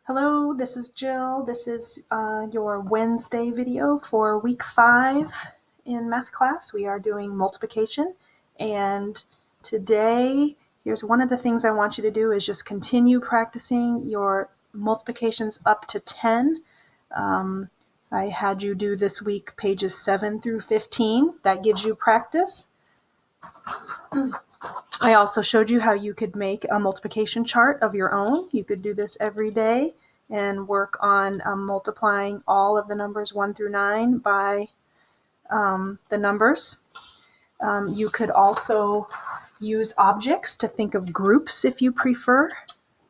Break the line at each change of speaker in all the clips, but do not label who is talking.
Hello, this is Jill. This is your Wednesday video for week 5 in math class. We are doing multiplication, and today, here's one of the things I want you to do is just continue practicing your multiplications up to 10. I had you do this week pages 7 through 15. That gives you practice. I also showed you how you could make a multiplication chart of your own. You could do this every day and work on multiplying all of the numbers 1 through 9 by the numbers. You could also use objects to think of groups if you prefer.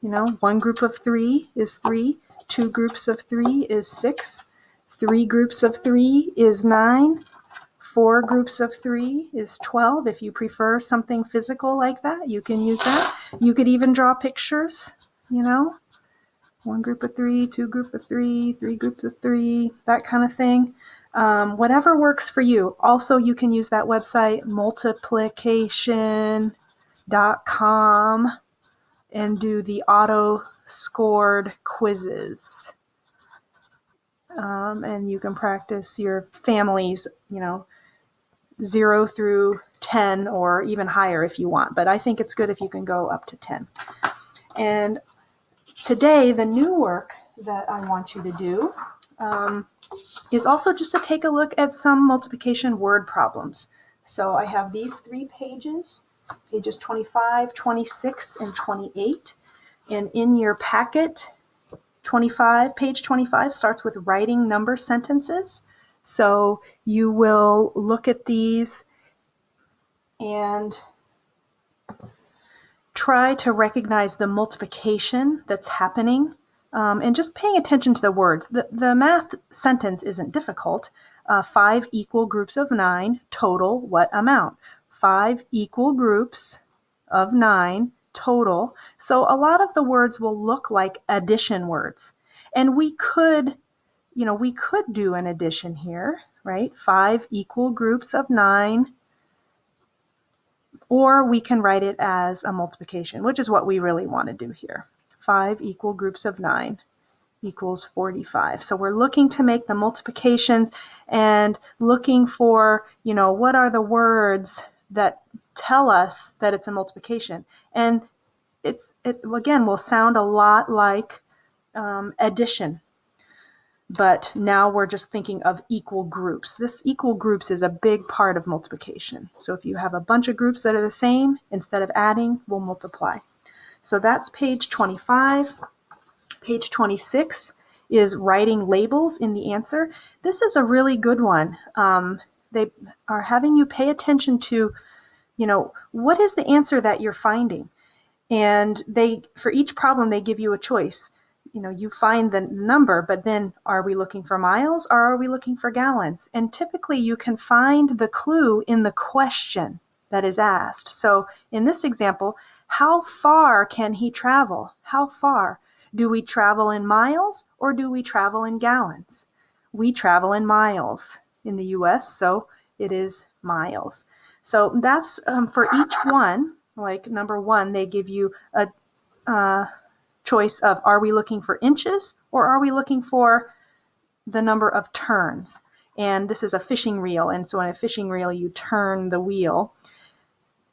You know, 1 group of 3 is 3, 2 groups of 3 is 6, 3 groups of 3 is 9, 4 groups of 3 is 12. If you prefer something physical like that, you can use that. You could even draw pictures, you know, 1 group of 3, 2 groups of 3, 3 groups of 3, that kind of thing. Whatever works for you. Also, you can use that website, multiplication.com, and do the auto-scored quizzes. And you can practice your families, 0 through 10 or even higher if you want. But I think it's good if you can go up to 10. And today, the new work that I want you to do is also just to take a look at some multiplication word problems. So I have these 3 pages 25, 26, and 28. And in your packet, page 25 starts with writing number sentences. So you will look at these and try to recognize the multiplication that's happening, and just paying attention to the words. The math sentence isn't difficult. 5 equal groups of 9, total what amount? 5 equal groups of 9, total. So a lot of the words will look like addition words. And we could do an addition here, right? 5 equal groups of 9. Or we can write it as a multiplication, which is what we really want to do here. 5 equal groups of 9 equals 45. So we're looking to make the multiplications and looking for, what are the words that tell us that it's a multiplication. And it again will sound a lot like addition. But now we're just thinking of equal groups. This equal groups is a big part of multiplication. So if you have a bunch of groups that are the same, instead of adding, we'll multiply. So that's page 25. Page 26 is writing labels in the answer. This is a really good one. They are having you pay attention to, what is the answer that you're finding? And for each problem, they give you a choice. You find the number, but then are we looking for miles or are we looking for gallons? And typically you can find the clue in the question that is asked. So in this example, how far can he travel? How far? Do we travel in miles or do we travel in gallons? We travel in miles in the US, so it is miles. So that's for each one. Like number 1, they give you a choice of, are we looking for inches or are we looking for the number of turns? And this is a fishing reel, and so in a fishing reel you turn the wheel.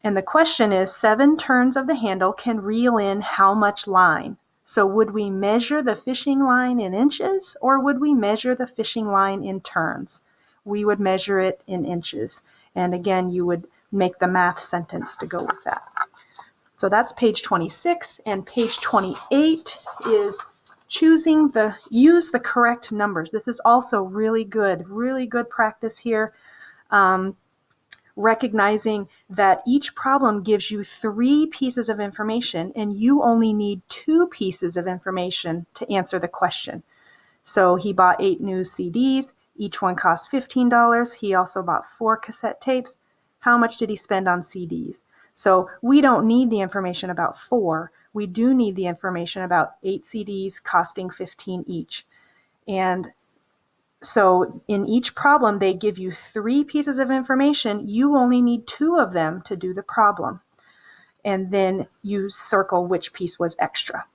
And the question is, 7 turns of the handle can reel in how much line? So would we measure the fishing line in inches or would we measure the fishing line in turns? We would measure it in inches. And again, you would make the math sentence to go with that. So that's page 26, and page 28 is use the correct numbers. This is also really good practice here. Recognizing that each problem gives you 3 pieces of information and you only need 2 pieces of information to answer the question. So he bought 8 new CDs. Each one cost $15. He also bought 4 cassette tapes. How much did he spend on CDs? So we don't need the information about 4. We do need the information about 8 CDs costing $15 each. And so in each problem, they give you 3 pieces of information. You only need 2 of them to do the problem. And then you circle which piece was extra.